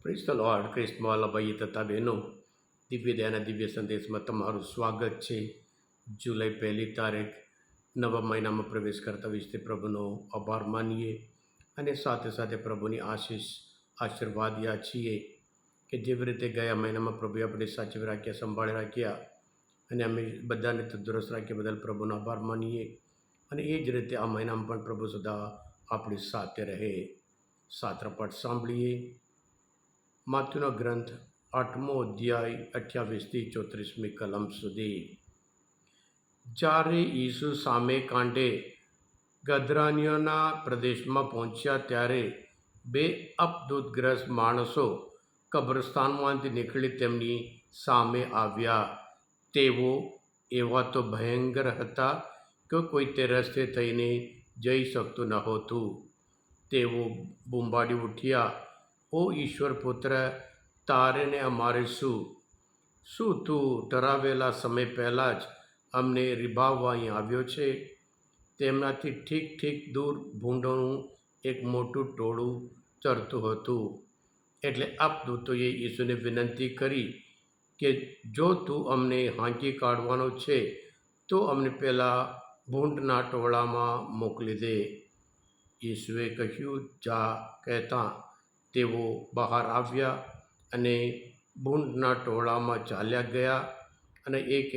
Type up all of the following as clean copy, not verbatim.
Praise the lord. ક્રિસ્તમાં ભાઈ તથા બહેનો, દિવ્ય દયાના દિવ્ય સંદેશમાં તમારું સ્વાગત છે. જુલાઈ 1 નવા મહિનામાં પ્રવેશ કરતા વિશે પ્રભુનો આભાર માનીએ અને સાથે સાથે પ્રભુની આશીર્વાદ્યા છીએ કે જેવી રીતે ગયા મહિનામાં પ્રભુએ આપણે સાચવી રાખ્યા, સંભાળી રાખ્યા અને અમે બધાને તંદુરસ્ત રાખ્યા બદલ પ્રભુનો આભાર માનીએ. અને એ જ રીતે આ મહિનામાં પણ પ્રભુ સદા આપણી સાથે રહે. શાસ્ત્ર પાઠ સાંભળીએ. માથ્યુનો ગ્રંથ 8મો અધ્યાય 28થી 34મી કલમ સુધી. જ્યારે ઈસુ સામે કાંઠે ગદરાનીઓના પ્રદેશમાં પહોંચ્યા ત્યારે 2 અપદૂતગ્રસ્ત માણસો કબ્રસ્તાનમાંથી નીકળી તેમની સામે આવ્યા. તેઓ એવા તો ભયંકર હતા કે કોઈ તે રસ્તે થઈને જઈ શકતું નહોતું. તેઓ બૂંબાડી ઉઠ્યા, ઓ ઈશ્વર પુત્ર, તારે ને અમારે શું તું ઠરાવેલા સમય પહેલાં જ અમને રીબાવવા અહીં આવ્યો છે? તેમનાથી ઠીક દૂર ભૂંડોનું એક મોટું ટોળું ચરતું હતું. એટલે અપદૂતોએ ઈસુને વિનંતી કરી કે જો તું અમને હાંકી કાઢવાનો છે તો અમને પહેલાં ભૂંડના ટોળામાં મોકલી દે. ઈસુએ કહ્યું, જા કહેતાં તેઓ બહાર આવ્યા અને ભૂંડના ટોળામાં ચાલ્યા ગયા અને એક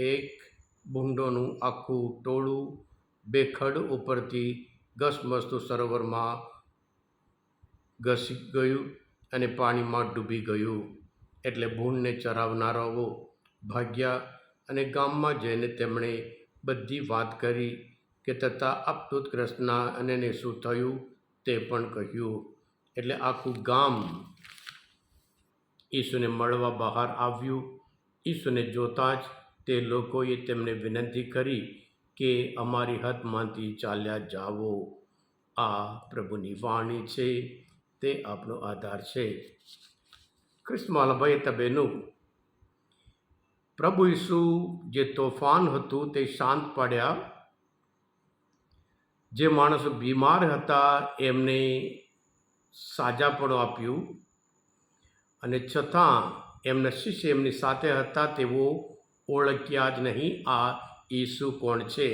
ભૂંડોનું આખું ટોળું બેખડ ઉપરથી ઘસમસતું સરોવરમાં ઘસી ગયું અને પાણીમાં ડૂબી ગયું. એટલે ભૂંડને ચરાવનારાઓ ભાગ્યા અને ગામમાં જઈને તેમણે બધી વાત કરી કે તથા અપદૂતગ્રસ્તના અને શું થયું તે પણ કહ્યું. એટલે આખું ગામ ઈસુને મળવા બહાર આવ્યું. ઈસુને જોતાં જ તે લોકોએ તેમને વિનંતી કરી કે અમારી હદમાંથી ચાલ્યા જાઓ. આ પ્રભુની વાણી છે, તે આપણો આધાર છે. ક્રિસ્તમાં ભાઈ તબેનું, પ્રભુ ઈસુ જે તોફાન હતું તે શાંત પાડ્યા. જે માણસો બીમાર હતા એમને સાજાપણું આપ્યું અને છતાં એમના શિષ્ય એમની સાથે હતા તેઓ ઓળખ્યા જ નહીં આ ઈસુ કોણ છે.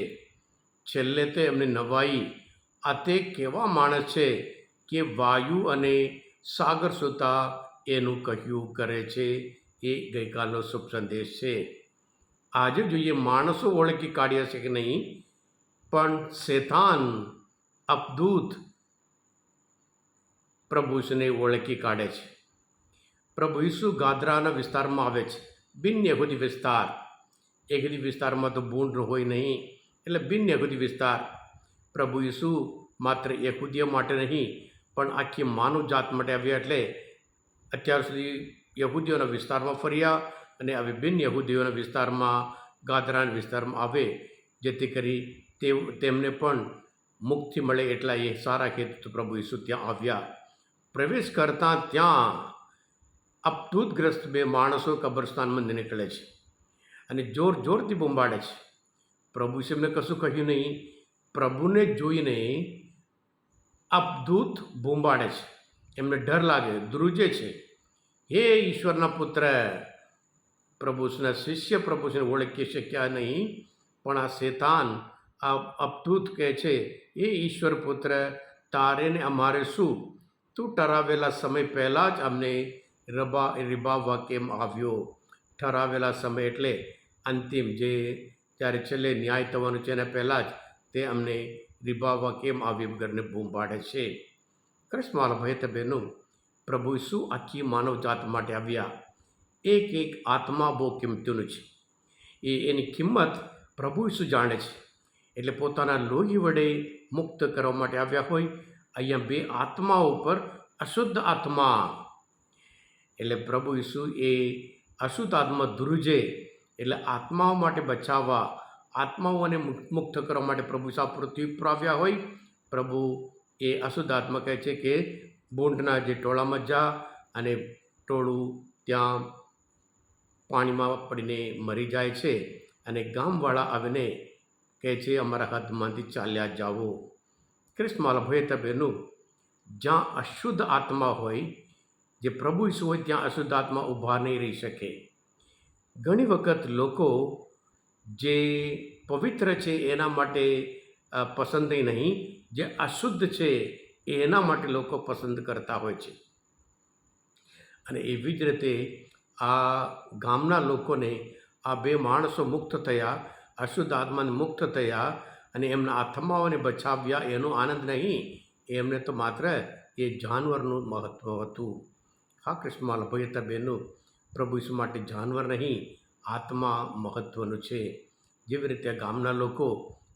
છેલ્લે તો એમને નવાઈ, આ તે કેવા માણસ છે કે વાયુ અને સાગર સુતા એનું કહ્યું કરે છે. એ ગઈકાલનો શુભ સંદેશ છે. આજે જોઈએ માણસો ઓળખી કાઢ્યા છે કે નહીં, પણ શેતાન અપદૂત પ્રભુ ઈસુને ઓળખી કાઢે છે. પ્રભુ ઈસુ ગાદરાના વિસ્તારમાં આવે છે, બિન યહૂદી વિસ્તાર. યહૂદી વિસ્તારમાં તો ભૂંડ હોય નહીં, એટલે બિન યહૂદી વિસ્તાર. પ્રભુ ઈસુ માત્ર યહૂદીઓ માટે નહીં પણ આખી માનવ જાત માટે આવ્યા. એટલે અત્યાર સુધી યહૂદીઓના વિસ્તારમાં ફર્યા અને હવે બિન યહૂદીઓના વિસ્તારમાં, ગાદરાના વિસ્તારમાં આવે, જેથી કરી તેમને પણ મુક્તિ મળે. એટલા એ સારા હેતુ પ્રભુ ઈસુ ત્યાં આવ્યા. પ્રવેશ કરતાં ત્યાં અપદૂતગ્રસ્ત 2 માણસો કબ્રસ્તાનમાં નીકળે છે અને જોરથી બૂંબાડે છે. પ્રભુ ઈસુ એમને કશું કહ્યું નહીં. પ્રભુને જોઈને અપદૂત બૂંબાડે છે. એમને ડર લાગે, ધ્રુજે છે, હે ઈશ્વરના પુત્ર. પ્રભુ ઈસુના શિષ્ય પ્રભુ ઈસુને ઓળખી શક્યા નહીં, પણ આ શેતાન, આ અપદૂત કહે છે, એ ઈશ્વર પુત્ર, તારે ને અમારે શું? તું ઠરાવેલા સમય પહેલાં જ અમને રીબાવવા કેમ આવ્યો? ઠરાવેલા સમય એટલે અંતિમ, જ્યારે છેલ્લે ન્યાય થવાનું છે એના પહેલાં જ તે અમને રીબાવવા કેમ આવ્યો વગરને બૂંબાડે છે. ક્રિસ્તમાં ભાઈ બહેનો, પ્રભુ ઈસુ આખી માનવ જાત માટે આવ્યા. એક આત્મા બહુ કિંમતીનું છે. એની કિંમત પ્રભુ ઈસુ જાણે છે. એટલે પોતાના લોહી વડે મુક્ત કરવા માટે આવ્યા હોય. અહીંયા 2 આત્માઓ ઉપર અશુદ્ધ આત્મા, એટલે પ્રભુ ઈસુ એ અશુદ્ધ આત્મા ધ્રુજે, એટલે આત્માઓ માટે બચાવવા, આત્માઓને મુક્ત કરવા માટે પ્રભુ ઈસુ આ પૃથ્વી પર આવ્યા હોય. પ્રભુ એ અશુદ્ધ આત્મા કહે છે કે ભૂંડના જે ટોળામાં જા, અને ટોળું ત્યાં પાણીમાં પડીને મરી જાય છે અને ગામવાળા આવીને કહે છે અમારા હદમાંથી ચાલ્યા જાઓ. ક્રિસ્તમાં ભાઈ બહેનો, જ્યાં અશુદ્ધ આત્મા હોય, જે પ્રભુ ઈસુ હોય ત્યાં અશુદ્ધ આત્મા ઊભા નહીં રહી શકે. ઘણી વખત લોકો જે પવિત્ર છે એના માટે પસંદ નહીં, જે અશુદ્ધ છે એના માટે લોકો પસંદ કરતા હોય છે. અને એવી જ રીતે આ ગામના લોકોને આ બે માણસો મુક્ત થયા, અશુદ્ધ આત્માને મુક્ત થયા અને એમના આત્માઓને બચાવ્યા એનો આનંદ નહીં, એમને તો માત્ર એ જાનવરનું મહત્ત્વ હતું. હા કૃષ્ણમાલ ભાઈ હતા બહેનો, પ્રભુ ઈસુ માટે જાનવર નહીં, આત્મા મહત્ત્વનું છે. જેવી રીતે ગામના લોકો,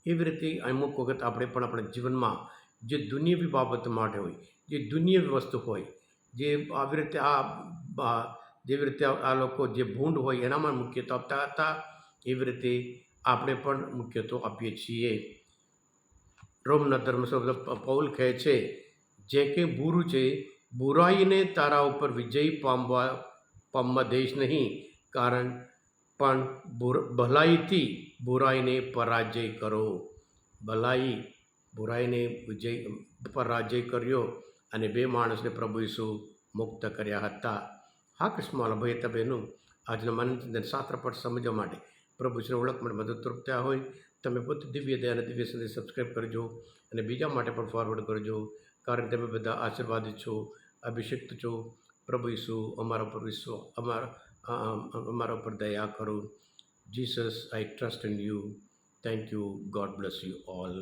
એવી રીતે અમુક વખત આપણે પણ આપણા જીવનમાં જે દુનિયાવી બાબત માટે હોય, જે દુનિયાવી વસ્તુ હોય, જે આવી રીતે જેવી રીતે આ લોકો જે ભૂંડ હોય એનામાં મુખ્યત્વ આપતા હતા, એવી રીતે આપણે પણ મુખ્યત્વ આપીએ છીએ. રોમના ધર્મશાસ્ત્ર પૌલ કહે છે, જે કંઈ બુરું છે બુરાઈને તારા ઉપર વિજય પામવા દઈશ નહીં, કારણ પણ ભલાઈથી બુરાઈને પરાજય કરો. બુરાઈને પરાજય કર્યો અને બે માણસને પ્રભુ ઈસુ મુક્ત કર્યા હતા. હા કૃષ્ણમાલા ભાઈ હતા બહેનો, આજના માનવ શાસ્ત્ર પાઠ સમજવા માટે, પ્રભુ ઈસુને ઓળખ માટે મદદરૂપ થયા હોય, તમે પોતે દિવ્ય દયા અને દિવ્ય સંદેશ સબસ્ક્રાઈબ કરજો અને બીજા માટે પણ ફોરવર્ડ કરજો, કારણ તમે બધા આશીર્વાદિત છો, અભિષિક્ત છો. પ્રભુ ઈસુ અમારા ઉપર અમારા ઉપર દયા કરો. Jesus, I trust in you. Thank you. God bless you all.